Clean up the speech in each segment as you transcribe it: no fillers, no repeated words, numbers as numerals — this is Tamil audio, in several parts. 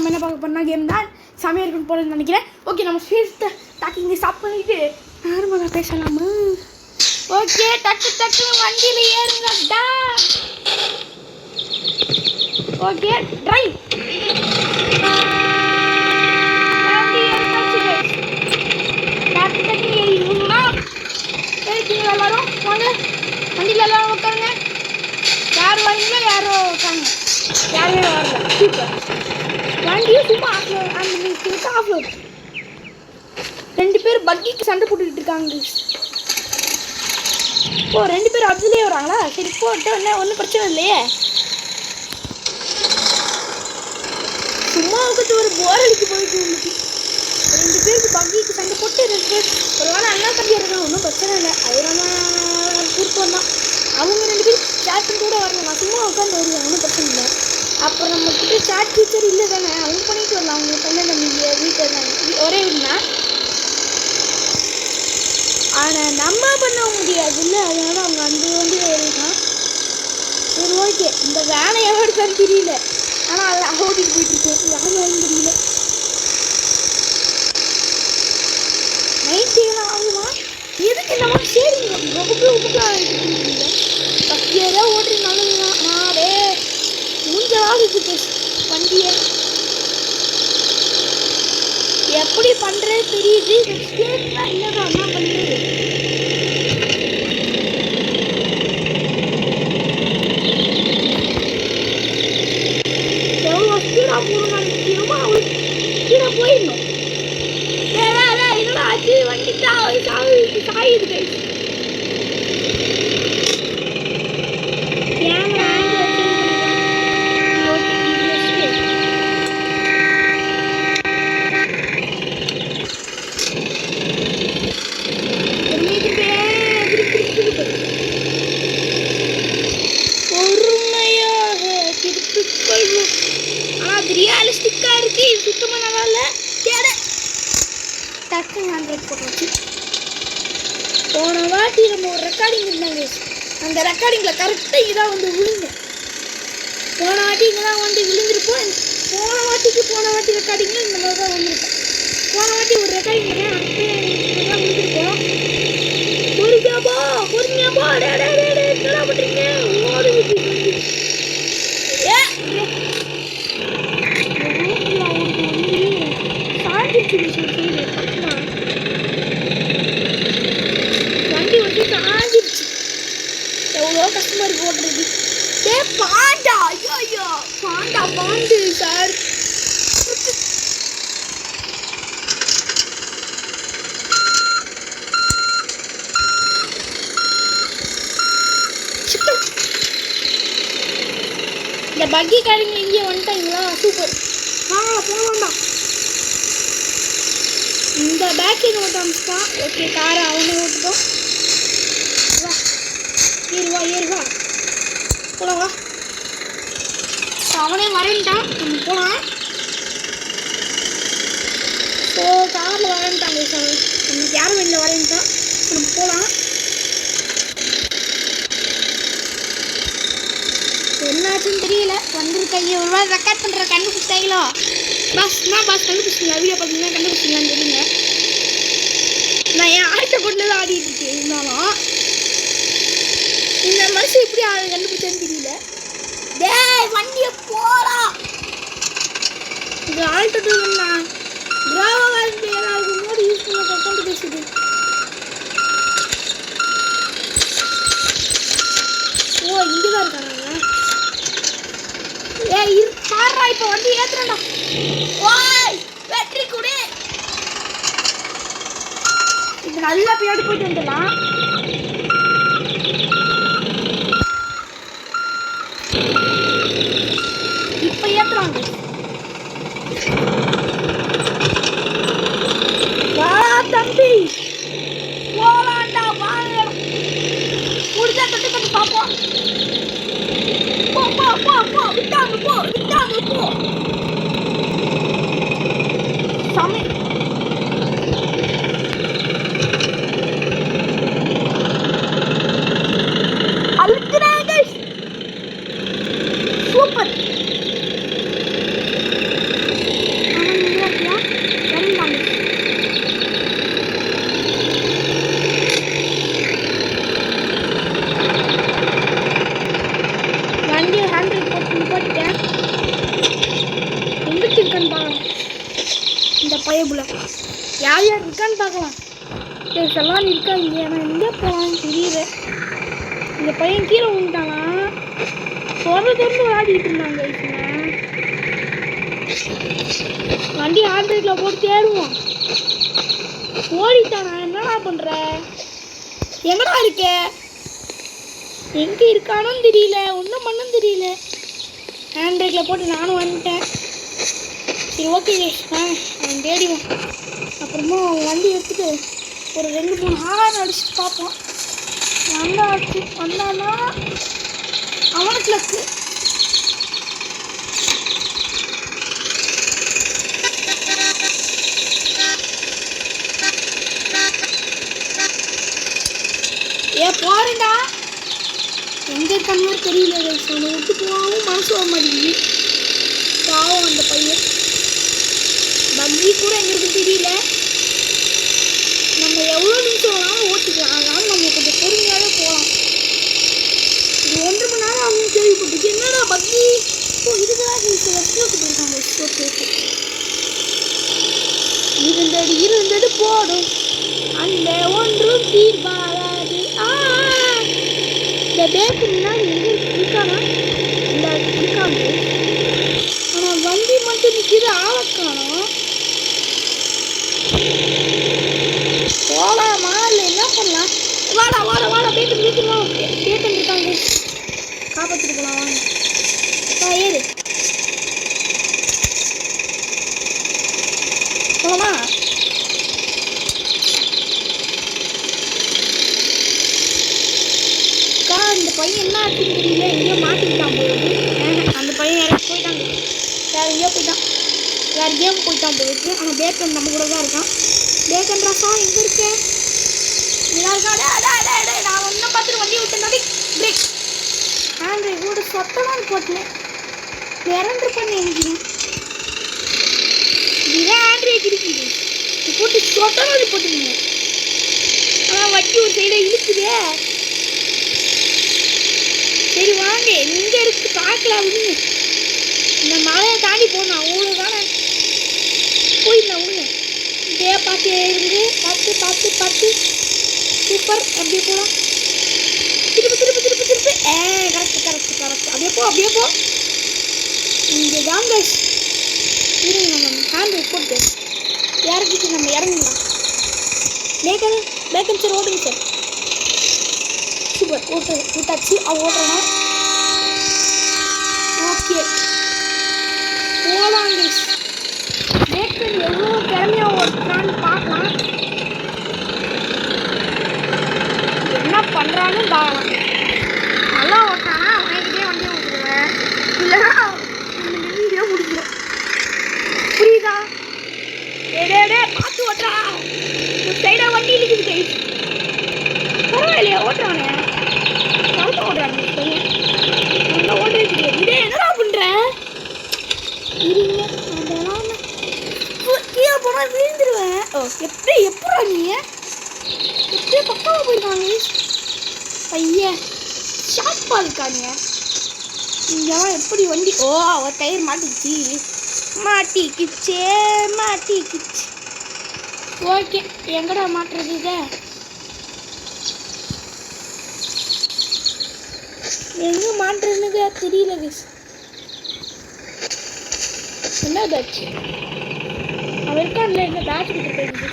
நம்ம என்ன பார்க்க போறோம்னா கேம் தான் செமையாக இருக்குன்னு போகிறேன்னு நினைக்கிறேன். ஓகே, நம்ம ஃபேஸ்ட்டை டாக்கிங் ஸ்டாப் பண்ணிவிட்டு நார்மலாக பேசலாமா? ஓகே, டக்கு வண்டியில் ஏறுங்கடா. Okay, drive. டக்கு ஏறிடுவோம்னா ஏறிட்டீங்க எல்லாரும். வாங்க வண்டியில் எல்லாரும் உட்காருங்க. யார் வரீங்களோ யாரோ உட்காருங்க. யாருமே வரல. சூப்பர். வண்டியும் சும்மா ஆஃப்லோட். 2 பேர் பக்கிக்கு சண்டை போட்டுக்கிட்டு இருக்காங்க. ஓ, 2 பேர் அதுலேயே வராங்களா? சரி போட்டு ஒன்றும் பிரச்சனை இல்லையே. சும்மா உட்காந்து ஒரு போர் அடிக்கு போயிட்டு உங்களுக்கு. 2 பேருக்கு பக்கிக்கு சண்டை போட்டு 2 பேர் ஒரு வேளை அண்ணா தம்பி இருக்காங்க. ஒன்றும் பிரச்சனை இல்லை. அது நம்ம கூப்பிட்டு தான். அவங்க 2 பேர் சேட் கூட வரல. நான் சும்மா உட்காந்து வருவேன். ஒன்றும் பிரச்சனை இல்லை. அப்புறம் நம்மக்கிட்ட சாட் டீச்சர் இல்லை தானே, அவங்க பண்ணிட்டு வரலாம். அவங்க பண்ண நம்ம வீட்டில் இருந்தாங்க ஒரே வீடுனா, ஆனால் நம்ம பண்ண முடியாது இல்லை. அதனால அவங்க அந்த வண்டியில் ஏறிட்டான். சரி ஓகே, இந்த வேனை எவ்வளோ தான் தெரியல. ஆனால் அதை ஓட்டிட்டு போயிட்டுருக்கேன். யாரும் தெரியல. நைட்டேலாம் ஆகுமா? எதுக்கு என்னமா சரிங்க உப்புக்கு ஃபஸ்ட் இயராக ஓட்டுறதுனாலும் நாடே மூஞ்சலாகுது வண்டியை. எப்படி பண்ணுறது தெரியுது. ஸ்டேட்லாம் இல்லைதான் என்ன பண்ணுறது. எவ்வளோ ஸ்பீடாக போகணும் நினைக்கிறோமோ அவ்வளோ ஸ்பீடாக போயிடணும். என்னடா ஆச்சு? வண்டி சாயுது கை. ரியலிஸ்டிக்காக இருக்கு. இது சுத்தமாக நல்லா இல்லை. டக்கு 100 போட்டாச்சு. போன வாட்டி நம்ம ஒரு ரெக்கார்டிங் இருந்தாங்க. அந்த ரெக்கார்டிங்கில் கரெக்டாக இதாக வந்து விழுந்தேன். போன வாட்டி இங்கே தான் வந்து விழுந்திருப்போம். போன வாட்டி ரெக்கார்டிங்கில் இந்த மாதிரி தான் வந்துருப்பேன். போன வாட்டி ஒரு ரெக்கார்டிங் தான் விழுந்திருப்போம். பொறுமையாப்பா என்னடா பண்ணுறீங்க? ஓடி வண்டி வந்து சாஞ்சிருச்சு. எவ்வளோ கஷ்டமா இருக்கு ஓட்டுறது. பாண்டா, ஐயோ பாண்டு சார். இந்த பக்கி காரங்க இங்கே வந்துட்டாங்களா? சூப்பர். போகலாம்டா. இந்த பேக்கிங் ஓட்ட அமிச்சிட்டான். ஓகே, காரை அவனே ஓட்டுட்டோம். வா ஏறுவா போலாம். வா, அவனே வரேன்ட்டான். நம்ம போகலாம். ஸோ காரில் வரேன்ட்டாங்க. நம்ம யாரும் வெளில வரேன்ட்டான். நம்ம போகலாம். என்னாச்சுன்னு தெரியல. வந்துருக்கையே ஒரு வாரம் ரெக்கார்ட் பண்ணுற கண்டுபிடிச்சிட்டாங்களோ? பாஸ் கண்டுபிடிச்சிங்களா? வீடியோ பார்த்தீங்கன்னா கண்டுபிடிச்சிங்களான்னு தெரியுங்க. நான் என் ஆட்டை கொண்டு தான் ஆடிட்டு இருக்கேன். இருந்தாலும் இந்த மனுஷன் எப்படி கண்டுபிடிச்சான்னு தெரியல. டேய் வண்டியை போலாம். இது ஆல்டோன்னா டிராவா ஏதாவது மோடி யூஸ் பண்ண கற்று பேசுது. ஓ, இங்கே தான் இருக்காங்க. பாடுறா, இப்போ வண்டி ஏத்துறா. ஓய் வெற்றி குடி. இப்போ நல்லா பின்னாடி போயிட்டு வந்துடலாம். இப்போ ஏத்துறாங்க. வா தம்பி போலாண்டா. வாங்க முடிஞ்சா தொட்டு பார்ப்போம். போ விட்டாங்க போ சாமி. அழுத்துறாங்க. சூப்பர். பயபுல யார் யார் இருக்கான்னு பார்க்கலாம். எல்லாம் இருக்கா இங்கே? நான் எங்கே போகலான்னு தெரியல. இந்த பையன் கீழே விழுந்துட்டானா? திறந்து விளையாடிட்டு இருந்தாங்க. வண்டி ஹேண்ட் பிரேக்கில் போட்டு தேடுவோம். ஓடிட்டானா? என்னடா பண்ற? எங்கடா இருக்க? எங்கே இருக்கானோன்னு தெரியல, ஒன்றும் பண்ணும் தெரியல. ஹேண்ட் பிரேக்கில் போட்டு நானும் வந்துட்டேன். சரி ஓகே அவன் தேடிவோம். அப்புறமா வண்டி எடுத்துட்டு ஒரு 2-3 ஹார்ன் அடிச்சுட்டு பார்ப்போம். வந்தானா அவனுக்கு லக்கு. போறேன்டா. எங்க இருக்கான்னு தெரியல. அவனை விட்டு போகவும் மனசு வர மாட்டேங்குது. பாவம் அந்த பையன். பக்கி கூட எங்க இருக்குன்னு தெரியல. நம்ம எவ்வளோ நிமிஷம் வேணாலும் ஓட்டிக்கலாம். அதனால நம்ம கொஞ்சம் பொறுமையாகவே போகலாம். இது 1.5 மணி நேரம் அவங்க கேள்விப்பட்டுச்சு. என்னடா பக்கி? இதுதான் போயிருக்காங்க. இருந்தது போடும் அந்த ஒன்றும் தீர்வாகாது. இந்த பேக்கு முன்னாடி எங்க இருக்கானா? இந்த இருக்காங்க. ஆனால் வண்டி மட்டும் நிற்கிது, ஆளக்கானோம். போகலாமா இல்லை என்ன பண்ணலாம்? வாடா வாடா வாடா பேக்கன் இருக்காங்க. காப்பாற்றிட்டு போகலாம் வாங்க. ஏறு போகலாமா? அந்த பையன் என்ன ஆச்சுன்னு தெரியல. எங்கேயோ மாட்டிக்கிட்டான் போயிருக்கு. அந்த பையன் யாரும் போயிட்டாங்க. வேறு கேம் போயிட்டான் போயிருக்கு. ஆனால் பேக்கன் நம்ம கூட தான் இருக்கான். பேக்கன் ராசா எங்கே இருக்கேன்? இதாக இருக்கா? நான் ஒன்றும் பார்த்துட்டு வண்டி விட்டுனாடி பிரேக் ஹேண்ட் கூட சொத்தலாம் போட்டேன். இறந்து பண்ண நினைக்கிறேன். இதுதான் ஹேண்ட் பிரேக் இருக்குது. போட்டு சொத்தலாம் போட்டுருங்க. ஆனால் வண்டி ஒரு சைடாக இழுக்குதே. சரி வாங்க, இங்கே இருக்கு பார்க்கலாம். விடுங்க, இந்த மலையை தாண்டி போகணும். அவ்வளோதானே போயிடலாம். விடுங்க, இதே பார்த்து இருந்து பார்த்து சூப்பர். அப்படியே போகலாம். திருப்பி கரெக்ட். அப்படியே போ. இங்கே தாங்க இருங்க. நம்ம ஹேண்ட் போட்டு இறக்கிட்டு நம்ம இறங்கிடலாம். பேக்கன் சார் ஓடுங்க சார். சூப்பர் விட்டாச்சு. ஓட்டுறோம். ஓகே போகலாம். பேக்கன் எவ்வளோ திறமையாக ஓட்டுறான்னு பார்க்கலாம். என்ன பண்ணுறான்னு பார்க்கலாம். நல்லா ஓட்டானா அவன்கிட்டே வண்டியை ஓட்டுருவேன். இல்லைன்னா வீடியோ முடிக்கிறோம். புரியுதா? ஏடே பார்த்து ஓட்டுறா. ஒரு சைடாக வண்டி இருக்குது கை. பரவாயில்லையா ஓட்டுறானே? ஓட்டுறாங்க ஓட்டுறது தெரியாது. இதே என்னடா பண்ற? இருங்க, கீழே போனால் விழுந்துருவேன். எப்படா நீ எப்படியே பக்கமாக போயிருக்காங்க. பையன் ஷார்ப்பாக இருக்காங்க. இங்கெல்லாம் எப்படி வண்டி? ஒரு டயர் மாட்டிக்கிச்சு. ஓகே, எங்கடா மாட்டுறது? இதை எங்கே மாட்டுறதுன்னு தெரியல. என்ன பேட்ச் அவன் இருக்கான்ல? என்ன பேட்ச் கிட்ட போயிடுது.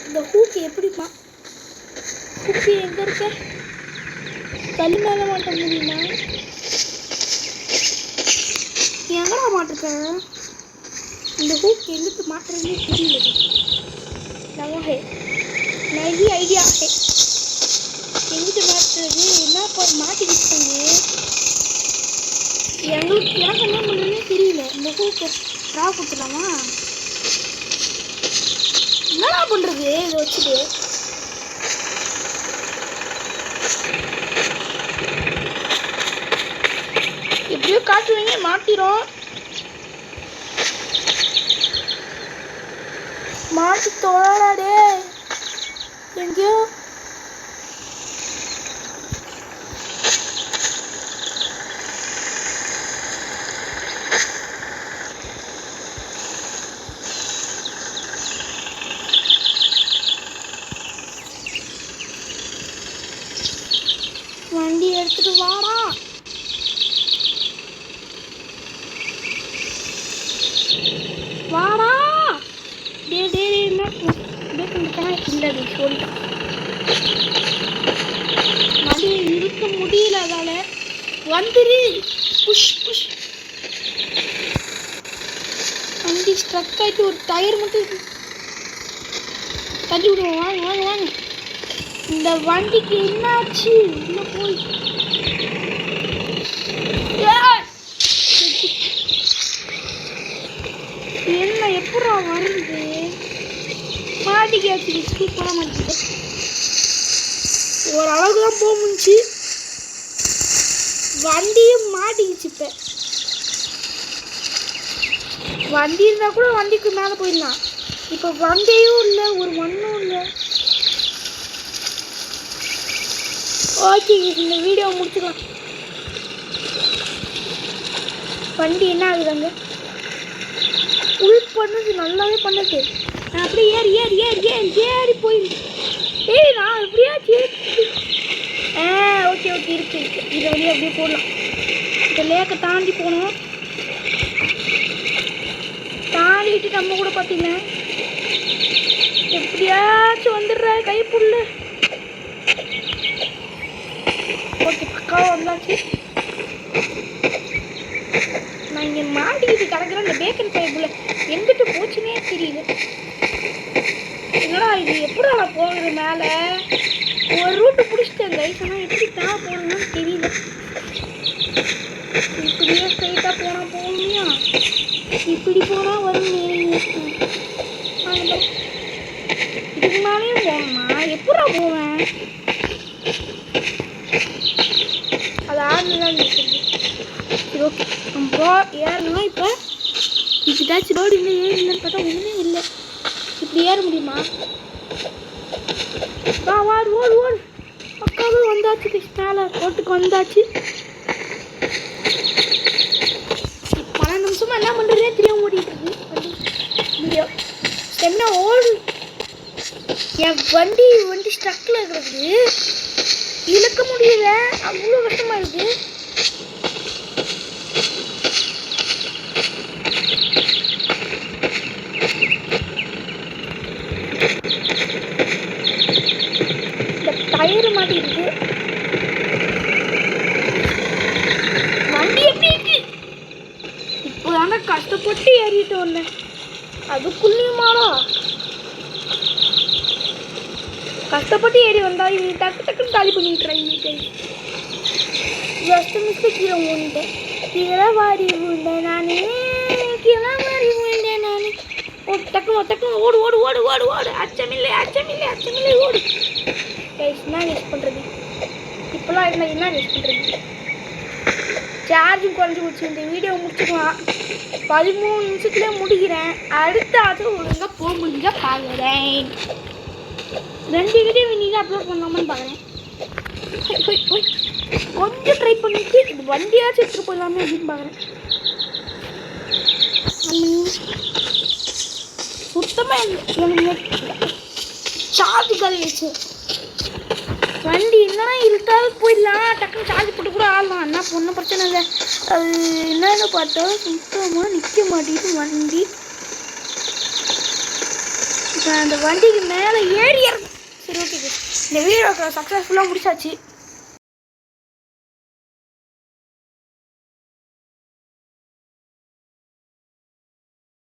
இந்த ஹூக்கு எப்படிப்பா? ஹூக்கு எங்கே இருக்க? கல் மேலே மாட்ட முடியுமா? எங்கடா மாட்டிருக்கேன்? இந்த ஹூக் எங்கிட்டு மாட்டுறதுன்னு தெரியல. நகி ஐடியா எங்கிட்ட மாட்டுறது? என்ன மாட்டிக்கிட்டாங்க. எனக்கு என்ன பண்ணுறதுன்னு தெரியல. இந்த ஹூக்கை ட்ரா கொடுத்துடலாமா? என்னடா பண்ணுறது இதை வச்சுட்டு? எப்படியோ காட்டுவீங்க, மாட்டிரும். மாட்டி தோழாடே எங்கேயோ. எடுத்துட்டு வாடா. வாடா டே டே என்ன இல்லை சொல்லிட்டான். வண்டியை நிறுத்த முடியல, அதால வந்துரு. Push push. வண்டி ஸ்ட்ரக் ஆகிட்டு ஒரு டயர் மட்டும் தள்ளி விடுவோம். வாங்க வாங்க வாங்க. இந்த வண்டிக்கு என்னாச்சு? உள்ள போய் என்ன எப்படா வருது? மாட்டிக்காச்சு. ஸ்கூல் போட மாட்டேன். ஓரளவுக்கு தான் போக முடிச்சு. வண்டியும் மாட்டிக்கிச்சு. இப்போ வண்டி இருந்தால் கூட வண்டிக்கு மேலே போயிடலாம். இப்போ வண்டியும் இல்லை, ஒரு மண்ணும் இல்லை. ஓகே, இந்த வீடியோ முடிச்சுக்கலாம். வண்டி என்ன ஆகுதாங்க? ஃபுல் பண்ணுது, நல்லாவே பண்ணுது. நான் அப்படியே ஏறி ஏறி ஏறி ஏறி ஏறி போயிடுது. ஏய் நான் எப்படியாச்சு ஓகே ஓகே இருக்கு இருக்கு. இதை வழியாக அப்படியே போடலாம். இந்த லேக்கை தாண்டி போகணும். தாண்டிட்டு நம்ம கூட பார்த்தீங்கன்னா எப்படியாச்சும் வந்துடுற கைப்புள்ள. ஓகே பக்காவாக வந்தாச்சு. நான் இங்கே மாட்டிக்கிட்டு கிடக்குறேன். இந்த பேக்கன் பைப்புள்ள எங்கிட்ட போச்சுன்னே தெரியல. என்னடா இது எப்படா போகுது மேலே? ஒரு ரூட்டு பிடிச்சிட்டேன் கைஸ். ஆனால் எப்படி தான் போகணும்னு தெரியல. இப்படியே ஸ்ட்ரைட்டாக போனால் போக முடியும், இப்படி போனால் வரும். இதுக்கு மேலேயும் போகணுமா? எப்படா போவேன்? அது ஆடுதான் இருக்குது. சரி ஓகே, நம்ம ஏறணும். இப்போ இதுதாச்சும் ரோடு இல்லை ஏறினு பார்த்தா ஒன்றுமே இல்லை. இப்படி ஏற முடியுமா? வாடு ஓடு ஓடு. பக்காவே வந்தாச்சு. மேலே ரோட்டுக்கு வந்தாச்சு. 12 நிமிஷமா என்ன பண்ணுறதே தெரியாம ஓடிட்டு இருக்கு வீடியோ. என்ன ஓடு என் வண்டி ஸ்ட்ரக்கில் இருக்கிறது. இழுக்க முடியல, அவ்வளோ கஷ்டமா இருக்கு. இந்த டயர் மாட்டிருக்கு. வண்டி எப்படி இருக்கு? இப்போதான கஷ்டப்பட்டு ஏறிட்டு வந்தேன், அதுக்குள்ளேயுமாடா கஷ்டப்பட்டு ஏறி வந்தா இது டக்கு டக்குன்னு காலி பண்ணிட்டுறேன். ஜஸ்ட் மிஸ்டேக் கீழே ஊண்டேன். கீழே வாரி ஊண்டேன் நான். கீழே வாரி ஊண்டேன் நான். டக்குனு டக்குனு ஓடு ஓடு ஓடு ஓடு ஓடு. அச்சமில்லை அச்சமில்லை அச்சமில்லை ஓடு. என்ன வேஸ்ட் பண்ணுறது? இப்போலாம் என்ன வேஸ்ட் பண்ணுறது? சார்ஜும் குறைஞ்சி போச்சு. இந்த வீடியோ முடிச்சுக்கலாம். 13 நிமிஷத்துலேயே முடிக்கிறேன். அடுத்த ஆட்டம் ஒழுங்காக போக முடிஞ்சா பார்க்குறேன். 2 வீடியோ நீங்கள் அப்லோட் பண்ணலாமான்னு பார்க்குறேன். கொஞ்சம் ட்ரை பண்ணிட்டு இது வண்டியாச்சும் எடுத்துகிட்டு போயிடலாமே அப்படின்னு பார்க்குறேன். சுத்தமாக எனக்கு சார்ஜ் கழிச்சு. வண்டி இல்லைனா இருக்காது போயிடலாம். டக்குன்னு சார்ஜ் போட்டு கூட ஆடலாம். என்ன ஒன்றும் பிரச்சனை இல்லை. அது என்னென்னு பார்த்தா சுத்தமாக நிற்க மாட்டேங்குது வண்டி. இப்போ அந்த வண்டிக்கு மேலே ஏறி இறங்கும். சரி ஓகே, இந்த வீடியோ சக்ஸஸ்ஃபுல்லாக முடிச்சாச்சு.